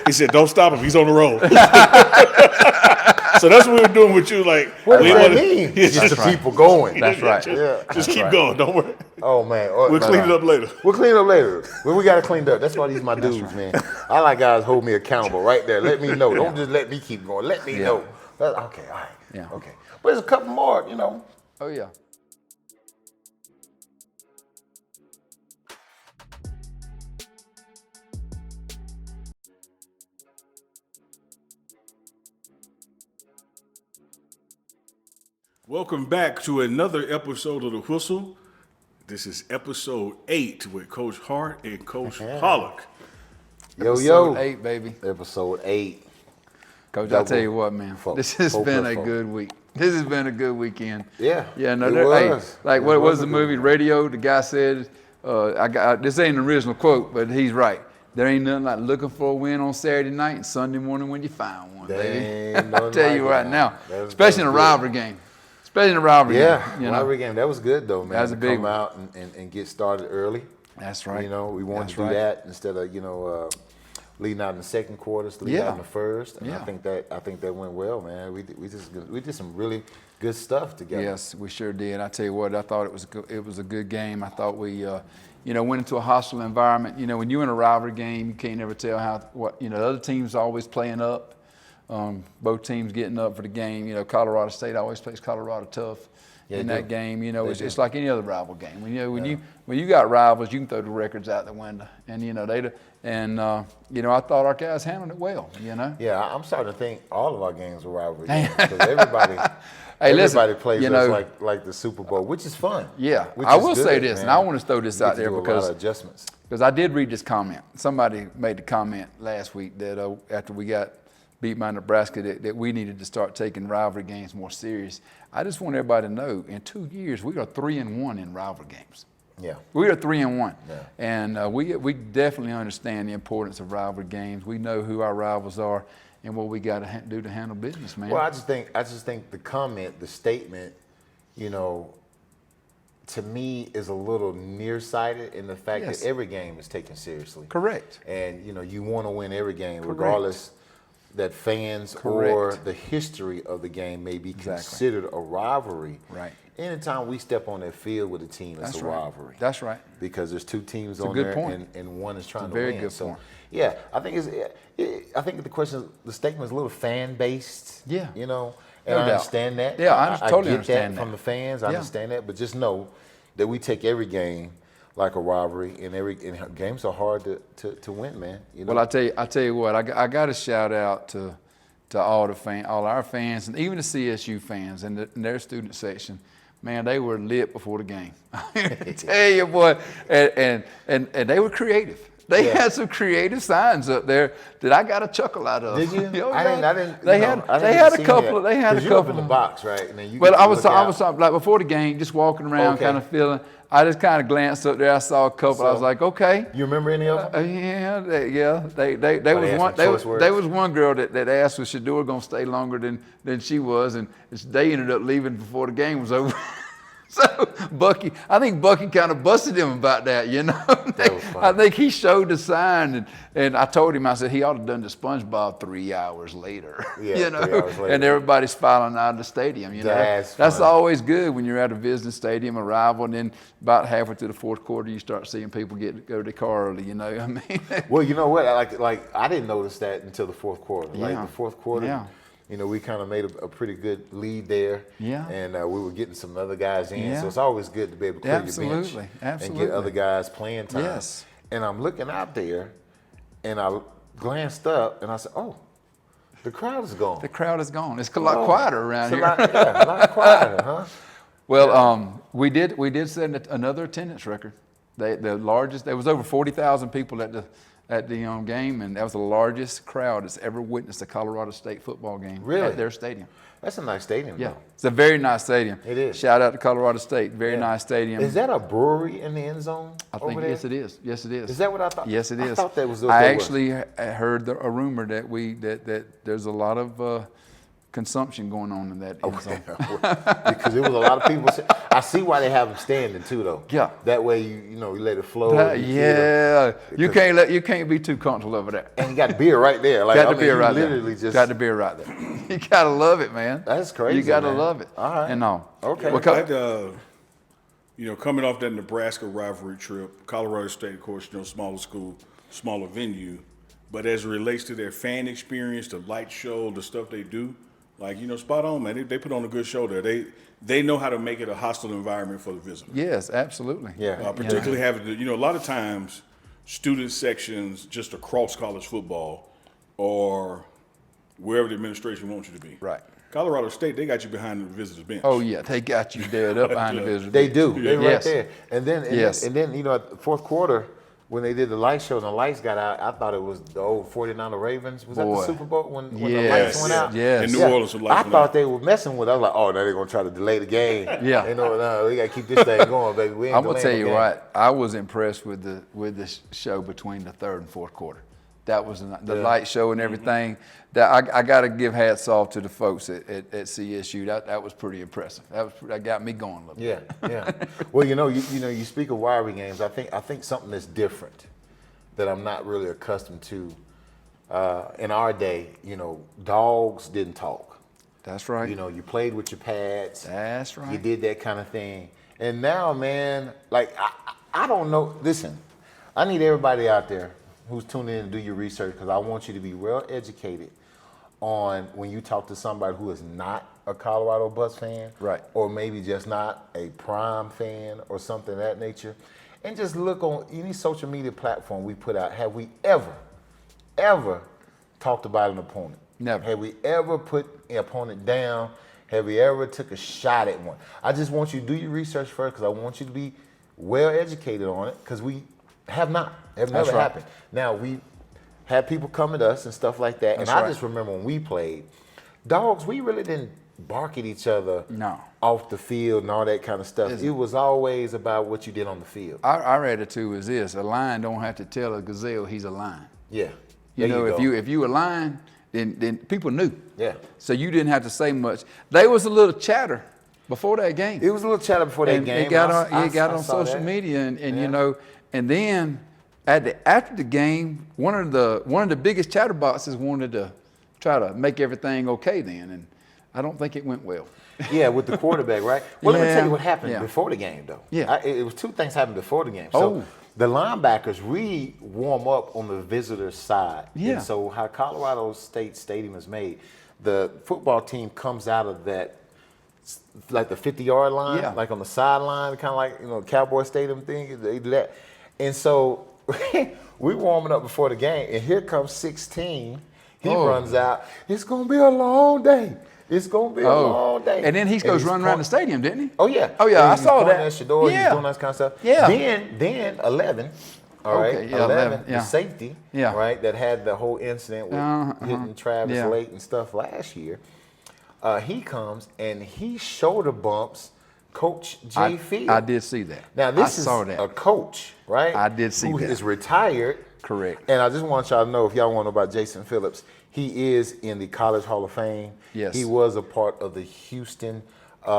He said, "Don't stop him. He's on the roll." So that's what we were doing with you. Like, What we does that wanna- mean? Yeah, Just to keep going. That's right. Just keep going. Don't worry. Oh man, We'll clean it up later. We'll clean it up later. When we got it cleaned up, that's why these my dudes, man. I like guys hold me accountable right there. Let me know. Don't just let me keep going. Let me know. Okay, all right. Yeah. Okay. But there's a couple more, you know. Oh yeah. Welcome back to another episode of The Whistle. This is episode 8 with Coach Hart and Coach Pollock. Yo, Episode 8, baby. Episode 8. Coach, Double I tell you what, man. This has been a good week. This has been a good weekend. Yeah. Yeah. No, it was. Like It what was was the a good movie Radio? The guy said, this ain't an original quote, but he's right. There ain't nothing like looking for a win on Saturday night and Sunday morning when you find one, baby. I'll tell you right now, especially in a rivalry game. Especially in a rivalry game. Yeah, rivalry game. That was good though, man. That was a to big come one. out and get started early. That's right. You know, we wanted That's to do right. that instead of leading out in the second quarters, leading out in the first. And Yeah. I think that went well, man. We did some really good stuff together. Yes, we sure did. I tell you what, I thought it was a good game. I thought we, went into a hostile environment. You know, when you're in a rivalry game, you can't never tell the other team's always playing up. Both teams getting up for the game. You know, Colorado State always plays Colorado tough in that game. You know, it's like any other rival game. When you got rivals, you can throw the records out the window. And I thought our guys handled it well. You know. Yeah, I'm starting to think all of our games were rivalry games because everybody. Listen, Everybody plays us like the Super Bowl, which is fun. Yeah, which I is will good, say this, man. and I want to throw this You out get to there do a lot because of adjustments. I did read this comment. Somebody made the comment last week that after we got beat by Nebraska that we needed to start taking rivalry games more serious. I just want everybody to know, in 2 years, we are 3-1 in rivalry games. Yeah. We are 3-1. Yeah. And we definitely understand the importance of rivalry games. We know who our rivals are and what we got to do to handle business, man. Well, I just think the comment, the statement, to me is a little nearsighted in the fact Yes. that every game is taken seriously. Correct. And you want to win every game, Correct. regardless that fans or Correct. the history of the game may be considered a rivalry. Right. Anytime we step on that field with a team, it's a rivalry. That's right. Because there's two teams a on good there, point. and one is trying to very win. good So, point. yeah, I think I think the statement is a little fan based. Yeah. And No I doubt. understand that. Yeah, I totally get understand that from that. the fans. I Yeah. understand that, but just know that we take every game like a rivalry, and games are hard to win, man. Well, I tell you what, I got to shout out to all our fans, and even the CSU fans and their student section. Man, they were lit before the game. I tell you what, and they were creative. They had some creative signs up there that I got a chuckle out of. Did you? Oh, I didn't. They had a couple. They had a you up couple in the box, right? And then you Well, get to I was look out. like before the game, just walking around, Okay. kind of feeling. I just kind of glanced up there. I saw a couple. I was like, okay. You remember any of them? They they was had one. some choice words? There was one girl that asked was Shador gonna stay longer than she was, and they ended up leaving before the game was over. So I think Bucky kind of busted him about that, That was funny. I think he showed the sign, and I told him, I said he ought to have done the SpongeBob 3 hours later, Yeah, 3 hours later. and everybody's filing out of the stadium. That's That's funny. always good when you're at a business stadium, a rival, and then about halfway through the fourth quarter, you start seeing people go to the car early. I mean, Well, you know what? Like I didn't notice that until the fourth quarter. Like Yeah. the fourth quarter, Yeah. we kind of made a pretty good lead there. Yeah. And we were getting some other guys in, Yeah. so it's always good to be able to clear your bench Absolutely. and Absolutely. get other guys playing time. Yes. And I'm looking out there, and I glanced up, and I said, "Oh, the crowd is gone. the crowd is gone. It's a lot quieter around It's here. a lot quieter, huh?" Well, we did set another attendance record. The largest. There was over 40,000 people at the game, and that was the largest crowd that's ever witnessed a Colorado State football game Really? at their stadium. That's a nice stadium, Yeah, though. it's a very nice stadium. It is. Shout out to Colorado State. Very nice stadium. Is that a brewery in the end zone? I think over there? yes, it is. Yes, it is. Is that what I thought? Yes, it is. I thought that was what I they were. actually heard a rumor that there's a lot of consumption going on in that end zone. Because there was a lot of people. I see why they have them standing too, though. Yeah. That way you let it flow. You can't be too comfortable over there. And you got the beer right there. Like, Got the beer you right literally there. just Got the beer right there. You gotta love it, man. That's crazy. You gotta man. love it. All right. And all. Okay. Well, Coming off that Nebraska rivalry trip, Colorado State, of course, smaller school, smaller venue, but as it relates to their fan experience, the light show, the stuff they do, like, spot on, man. They put on a good show there. They know how to make it a hostile environment for the visitor. yes, absolutely. Yeah. Particularly having, a lot of times student sections just across college football or wherever the administration wants you to be. Right. Colorado State, they got you behind the visitor's bench. Oh yeah, they got you dead up behind the visitor. They do. They're right Yes. there. And then, Yes. at the fourth quarter, when they did the light show and the lights got out, I thought it was the old 49er Ravens. Was that Boy. the Super Bowl when the Yes. lights went out? Yes. In New Orleans, when lights I went thought out. they were messing with it. I was like, oh, now they're going to try to delay the game. Yeah. No, we got to keep this thing going, baby. We ain't I'm gonna delaying tell the you game. what, I was impressed with the show between the third and fourth quarter. That was the light show and everything. That I got to give hats off to the folks at CSU. That was pretty impressive. That got me going a little bit. Yeah. Well, you speak of rivalry games. I think something that's different that I'm not really accustomed to. In our day, dogs didn't talk. That's right. You played with your pads. That's right. You did that kind of thing. And now, man, like I don't know. Listen, I need everybody out there who's tuning in to do your research, because I want you to be well educated on when you talk to somebody who is not a Colorado Bucks fan, Right. or maybe just not a Prime fan or something of that nature, and just look on any social media platform we put out. Have we ever talked about an opponent? Never. Have we ever put an opponent down? Have we ever took a shot at one? I just want you to do your research first, because I want you to be well educated on it, because we have not. Have never right. happened. Now, we had people come at us and stuff like that, That's and I right. just remember when we played, dogs, we really didn't bark at each other No. off the field and all that kind of stuff. Isn't It it? was always about what you did on the field. Our attitude is this: a lion don't have to tell a gazelle he's a lion. Yeah. You There know, go. if you a lion, then people knew. Yeah. So you didn't have to say much. There was a little chatter before that game. It was a little chatter before that And game. It got I on saw social that. media, and Yeah. and then after the game, one of the biggest chatterboxes wanted to try to make everything okay then, and I don't think it went well. Yeah, with the quarterback, right? Well, let me tell Yeah. you what happened Yeah. before the game, though. Yeah. It was two things happened before the game. So Oh. the linebackers really warm up on the visitor's side. Yeah. And so how Colorado State Stadium is made, the football team comes out of that, like the 50-yard line, Yeah. like on the sideline, kind of like, Cowboy Stadium thing. They do that. And so we warming up before the game, and here comes 16. He Oh. runs out. It's going to be a long day. It's going to be a long day. And then he goes he's running around the point- stadium, didn't he? Oh yeah. Oh yeah, I He's saw pointing that. at Shador, Yeah. he's doing that kind of stuff. Yeah. Then 11. All right. Okay, yeah, 11, yeah. the safety. Yeah. Right. That had the whole incident with hitting Travis Yeah. late and stuff last year. He comes and he shoulder bumps Coach Jay Field. I did see that. Now this I is saw that. a coach, right? I did see who that. is retired. Correct. And I just want y'all to know, if y'all want to know about Jason Phillips, he is in the College Hall of Fame. Yes. He was a part of the Houston He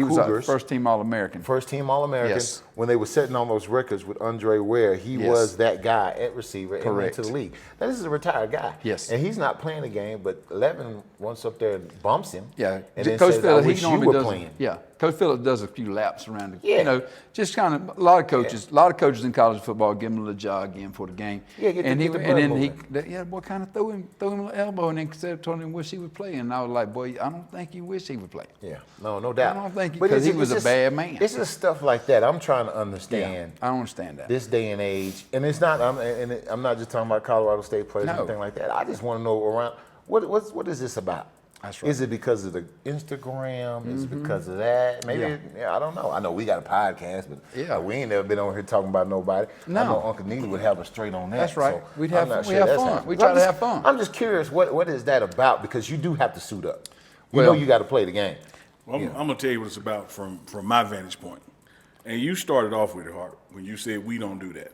was a Cougars. first team All-American. First team All-American. Yes. When they were setting all those records with Andre Ware, he Yes. was that guy at receiver and went Correct. to the league. Now, this is a retired guy. Yes. And he's not playing the game, but 11 once up there and bumps him. Yeah, And then Coach says, Phillips, I wish he you normally were does. playing. Yeah, Coach Phillips does a few laps around. Yeah. Just kind of a lot of coaches in college football give him a little jog in for the game. Yeah, get the- and get the and blood then moving. boy, kind of throw him an elbow, and then told him wish he would play. And I was like, boy, I don't think you wish he would play. Yeah, no doubt. I don't think But 'cause it's he just- was a it's bad just- man. It's just stuff like that. I'm trying to understand. I don't understand that. This day and age, and it's not. I'm not just talking about Colorado State players or No. anything like that. I just want to know around what is this about? That's right. Is it because of the Instagram? Is it because of that? Maybe. Yeah, I don't know. I know we got a podcast, but Yeah. we ain't never been on here talking about nobody. I No. know Uncle Neely would have us straight on that. That's right. So We'd I'm have- not we sure have that's fun. happening. We I'm try to just- have fun. I'm just curious what is that about, because you do have to suit up. You Well- know you got to play the game. Well, I'm gonna tell you what it's about from my vantage point. And you started off with it, Hart, when you said we don't do that.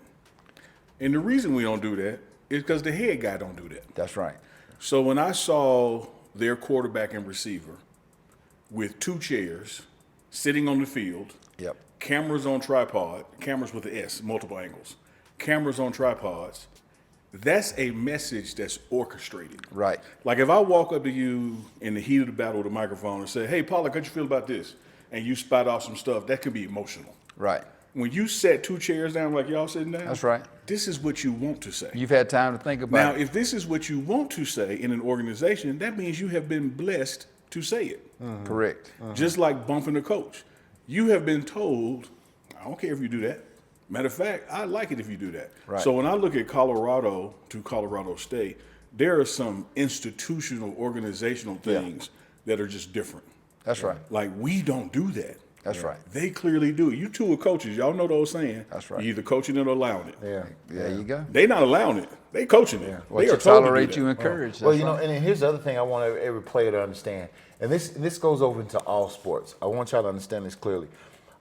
And the reason we don't do that is because the head guy don't do that. That's right. So when I saw their quarterback and receiver with 2 chairs sitting on the field, Yep. cameras on tripod, cameras with the S, multiple angles, cameras on tripods, that's a message that's orchestrated. Right. Like if I walk up to you in the heat of the battle with a microphone and say, hey, Pollak, how'd you feel about this? And you spout off some stuff, that could be emotional. Right. When you set 2 chairs down like y'all sitting down, That's right. this is what you want to say. You've had time to think about Now, it. if this is what you want to say in an organization, that means you have been blessed to say it. Correct. Just like bumping a coach. You have been told, I don't care if you do that. Matter of fact, I like it if you do that. Right. So when I look at Colorado to Colorado State, there are some institutional, organizational things that are just different. That's right. Like, we don't do that. That's right. They clearly do. You two are coaches. Y'all know those saying. That's right. You're either coaching it or allowing it. Yeah. There you go. They not allowing it. They coaching it. What They you are told tolerate, to do you that. encourage. Well, That's you know, right. and then here's the other thing I want every player to understand, and this goes over into all sports. I want y'all to understand this clearly.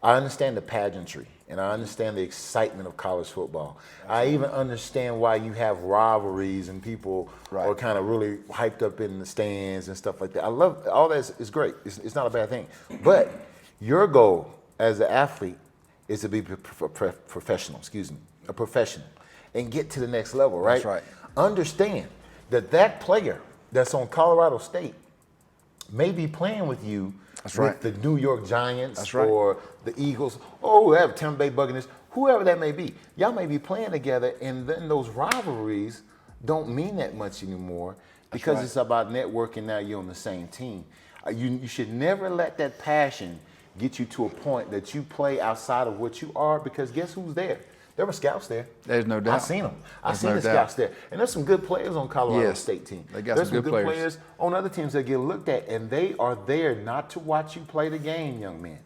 I understand the pageantry, and I understand the excitement of college football. I even understand why you have rivalries and people are kind of really hyped up in the stands and stuff like that. I love all that. Is great. It's not a bad thing. But your goal as an athlete is to be professional. A professional, and get to the next level. Right. That's right. Understand that player that's on Colorado State may be playing with you with the New York Giants or the Eagles, or whoever, Tampa Bay Buccaneers, whoever that may be. Y'all may be playing together, and then those rivalries don't mean that much anymore because it's about networking. Now you're on the same team. You should never let that passion get you to a point that you play outside of what you are, because guess who's there? There were scouts there. There's no doubt. I seen them. I There's seen no the doubt. scouts there. And there's some good players on Colorado Yes. State team. They got There's some good players. on other teams that get looked at, and they are there not to watch you play the game, young man,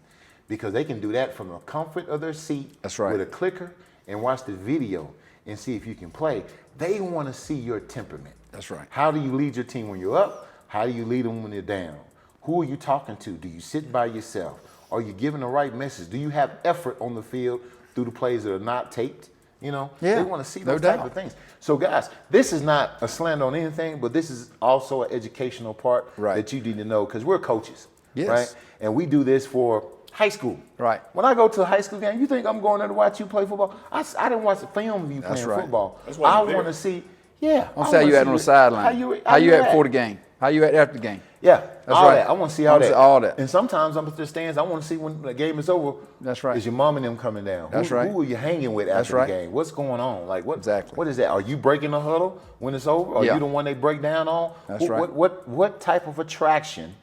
because they can do that from the comfort of their seat. That's right. With a clicker and watch the video and see if you can play. They want to see your temperament. That's right. How do you lead your team when you're up? How do you lead them when they're down? Who are you talking to? Do you sit by yourself? Are you giving the right message? Do you have effort on the field through the plays that are not taped? You know, Yeah, they want to see no those type doubt. of things. So, guys, this is not a slander on anything, but this is also an educational part that you need to know, because we're coaches, Yes. right? And we do this for high school. Right. When I go to a high school game, you think I'm going there to watch you play football? I didn't watch the film of you That's playing right. football. That's why I you're there. want to see, yeah. I'm saying you at on the sideline. How you at before the game? How you at after the game? Yeah, That's all right. that. I want to see I all wanna that. see all that. And sometimes I'm at the stands. I want to see when the game is over. That's right. Is your mom and them coming down? That's right. Who are you hanging with That's after right. the game? What's going on? Like what? Exactly. What is that? Are you breaking the huddle when it's over? Are Yeah. you the one they break down on? That's right. What type of attraction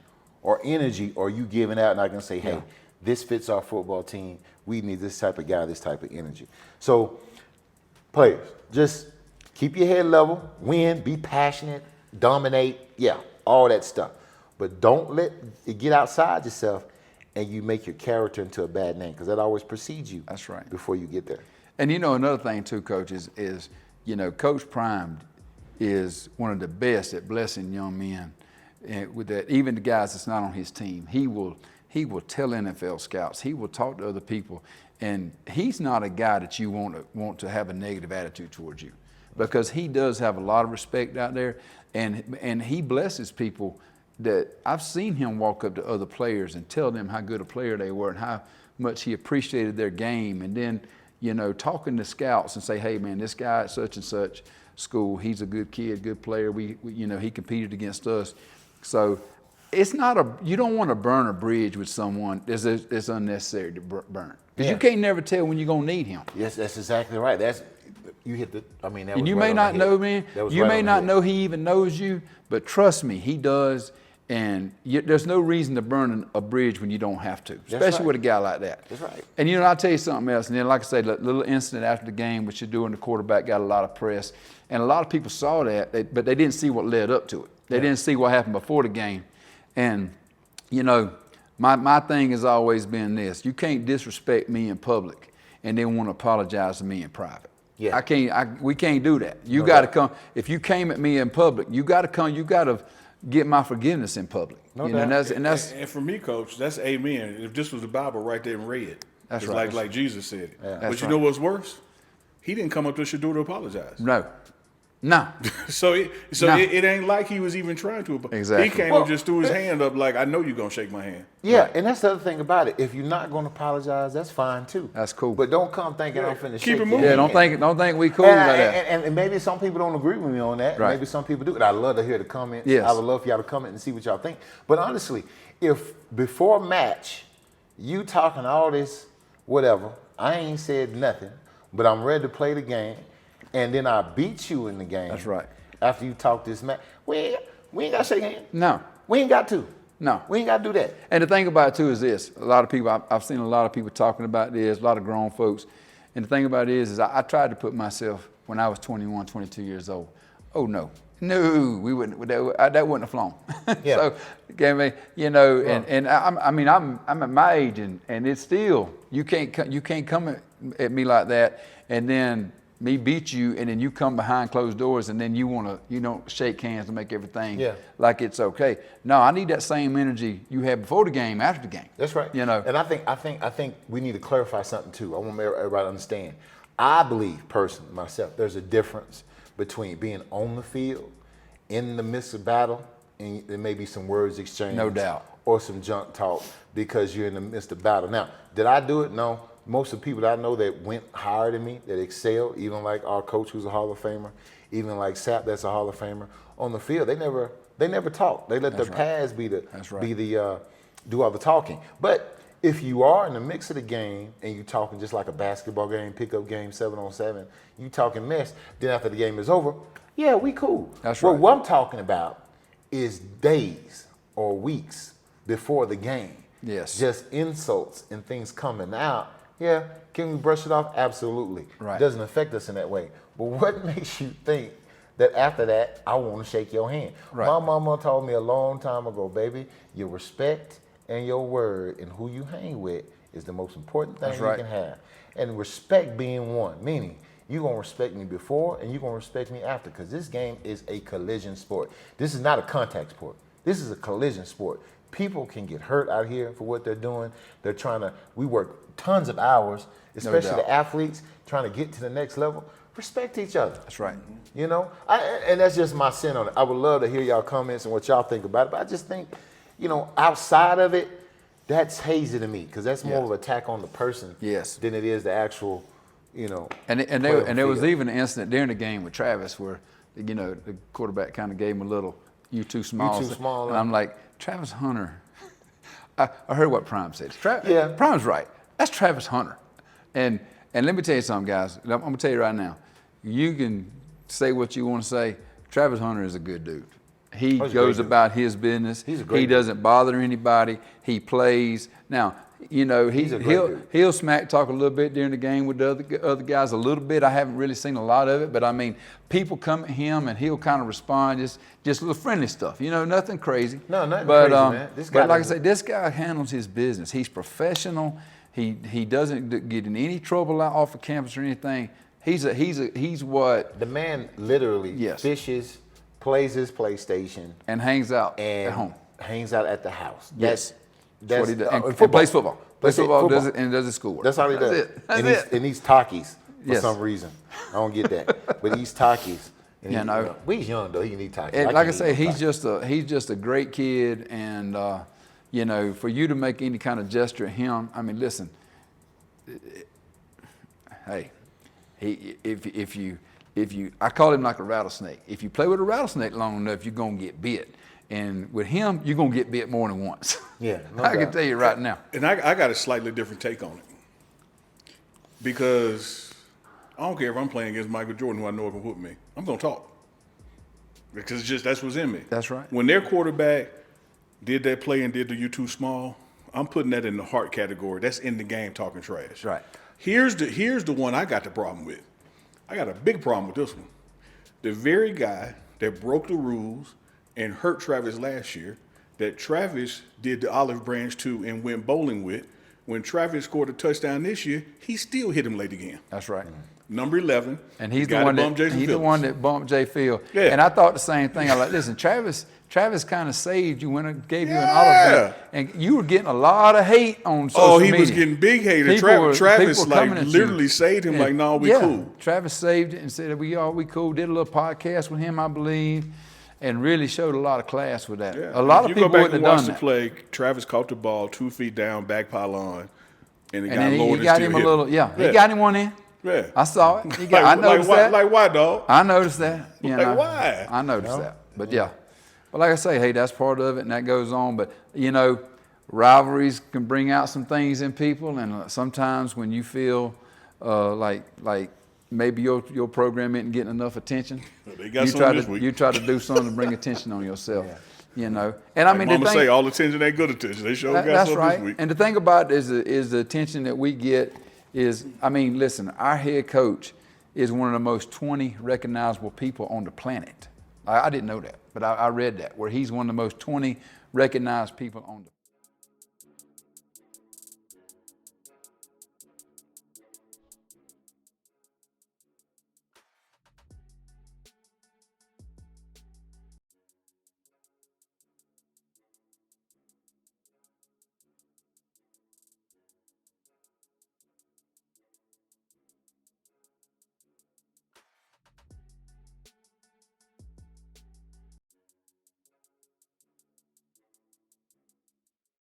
or energy are you giving out? And I can say, hey, this fits our football team. We need this type of guy, this type of energy. So, players, just keep your head level, win, be passionate, dominate, all that stuff. But don't let it get outside yourself and you make your character into a bad name, because that always precedes you. That's right. Before you get there. And you know, another thing too, Coach, is you know, Coach Prime is one of the best at blessing young men. And with that, even the guys that's not on his team, he will tell NFL scouts, he will talk to other people, and he's not a guy that you want to have a negative attitude towards you, because he does have a lot of respect out there, and he blesses people. That I've seen him walk up to other players and tell them how good a player they were and how much he appreciated their game, and then, you know, talking to scouts and say, hey man, this guy at such and such school, he's a good kid, good player. We you know, he competed against us. So it's not you don't want to burn a bridge with someone that's unnecessary to burn, because you can't never tell when you're gonna need him. Yes, that's exactly right. You hit the. I mean, that And was you right may on not the head. know, man. That was You right may on the not head. know he even knows you, but trust me, he does. And there's no reason to burn a bridge when you don't have to, especially right. with a guy like that. That's right. And you know, I'll tell you something else. And then, like I said, the little incident after the game, which you're doing, the quarterback got a lot of press. And a lot of people saw that, but they didn't see what led up to it. They didn't see what happened before the game. And, you know, my thing has always been this. You can't disrespect me in public and then want to apologize to me in private. Yeah. We can't do that. You got to come. If you came at me in public, you got to come. You got to get my forgiveness in public. No you know, doubt. and that's And for me, Coach, that's amen. If this was the Bible right there in red, That's it's right. like Jesus said it. Yeah. But That's you right. know what's worse? He didn't come up to Shador to apologize. no. No. So No. it ain't like he was even trying to. Exactly. He came Well, up, just threw his hand up like, I know you're going to shake my hand. Yeah, and that's the other thing about it. If you're not going to apologize, that's fine too. That's cool. But don't come thinking I'm finna keep shake it your moving. Yeah, hand. don't think we cool like that. And maybe some people don't agree with me on that. Right. Maybe some people do. And I'd love to hear the comments. Yes. I would love for y'all to comment and see what y'all think. But honestly, if before a match, you talking all this, whatever, I ain't said nothing, but I'm ready to play the game, and then I beat you in the game. That's right. After you talk this match, we ain't got to shake hands. No. We ain't got to. No. We ain't got to do that. And the thing about it too is this: a lot of people, I've seen a lot of people talking about this, a lot of grown folks. And the thing about it is I tried to put myself when I was 21, 22 years old. Oh no, we wouldn't. That wouldn't have flown. Yeah. So, okay, me, you know, and I'm at my age, and it's still you can't come at me like that, and then me beat you, and then you come behind closed doors, and then you don't shake hands to make everything like it's okay. No, I need that same energy you had before the game, after the game. That's right. You know, and I think we need to clarify something too. I want everybody to understand. I believe personally, myself, there's a difference between being on the field, in the midst of battle, and there may be some words exchanged. No doubt. Or some junk talk because you're in the midst of battle. Now, did I do it? No. Most of the people that I know that went higher than me, that excelled, even like our coach who's a Hall of Famer, even like Sapp that's a Hall of Famer, on the field, they never talk. They let their pads be the do all the talking. But if you are in the mix of the game and you talking just like a basketball game, pickup game, 7-on-7, you talking mess, then after the game is over, yeah, we cool. That's Well, right. what I'm talking about is days or weeks before the game. Yes. Just insults and things coming out. Yeah, can we brush it off? Absolutely. Right. It doesn't affect us in that way. But what makes you think that after that, I want to shake your hand? Right. My mama told me a long time ago, baby, your respect and your word and who you hang with is the most important thing That's you right. can have. And respect being one, meaning you're going to respect me before and you're going to respect me after, because this game is a collision sport. This is not a contact sport. This is a collision sport. People can get hurt out here for what they're doing. We work tons of hours, especially doubt. the athletes trying to get to the next level. Respect each other. That's right. You know, and that's just my sin on it. I would love to hear y'all comments and what y'all think about it, but I just think, outside of it, that's hazy to me, because that's more Yes. of an attack on the person Yes. than it is the actual, And play on the there was field. even an incident during the game with Travis where, the quarterback kind of gave him a little, you too small. too small, And I'm like, Travis Hunter. I heard what Prime said. Yeah. Prime's right. That's Travis Hunter. And let me tell you something, guys. I'm going to tell you right now. You can say what you want to say. Travis Hunter is a good dude. He he's a great goes dude. about his business. He's a great He dude. doesn't bother anybody. He plays. Now, He's a great dude. he'll smack talk a little bit during the game with the other guys, a little bit. I haven't really seen a lot of it, but I mean, people come at him and he'll kind of respond, just little friendly stuff, nothing crazy. No, nothing crazy, man. This guy But like I doesn't- say, this guy handles his business. He's professional. He doesn't get in any trouble out off of campus or anything. He's what the man literally Yes. fishes, plays his PlayStation, and hangs out and at home. hangs out at the house. Yes. That's what he does. and And plays football. Plays That's it, football, does football. it, and does his schoolwork. That's all he does. It. That's and it. and he's Takis for Yes. some reason. I don't get that. But he's Takis. And Yeah, no. But he's young though. He can eat Takis. And like I can't say, eat no he's just a great kid, and for you to make any kind of gesture at him, I mean, listen, hey, if you, I call him like a rattlesnake. If you play with a rattlesnake long enough, you're gonna get bit, and with him, you're gonna get bit more than once. Yeah, no I can doubt. tell you right now. And I got a slightly different take on it. Because I don't care if I'm playing against Michael Jordan, who I know can whoop me. I'm going to talk. Because that's what's in me. That's right. When their quarterback did that play and did the you too small, I'm putting that in the heart category. That's in the game talking trash. Right. Here's the one I got the problem with. I got a big problem with this one. The very guy that broke the rules and hurt Travis last year, that Travis did the olive branch to and went bowling with, when Travis scored a touchdown this year, he still hit him late again. That's right. Number 11. And he's the guy one bumped that Jason he's the Phillips. one that bumped Jay Field. Yeah. And I thought the same thing. I like, listen, Travis Travis kind of saved you when it gave you an Yeah. olive branch, and you were getting a lot of hate on social Oh, he media. was getting big hated. People were Travis coming like at you. literally saved him. And, Like, no, we yeah, cool. Travis saved it and said we cool. Did a little podcast with him, I believe, and really showed a lot of class with that. Yeah. A lot If of you people go back wouldn't and have watch done the that. play. Travis caught the ball 2 feet down, back pylon, and it And got then lowered he and got still him a hit little, he got him one in. Yeah. I saw it. I noticed why, that. Like why, dog? I noticed that. You Like, know, why? I noticed that. But yeah. But like I say, hey, that's part of it and that goes on. But you know, rivalries can bring out some things in people, and sometimes when you feel like maybe your program isn't getting enough attention, They got you some try this to week. you try to do something to bring attention on yourself. You know, and I mean Mama the thing, say all attention ain't good attention. They sure got that's some right. this week. And the thing about it is the attention that we get is, I mean, listen, our head coach is one of the most 20 recognizable people on the planet. I didn't know that, but I read that, where he's one of the most 20 recognized people on the planet.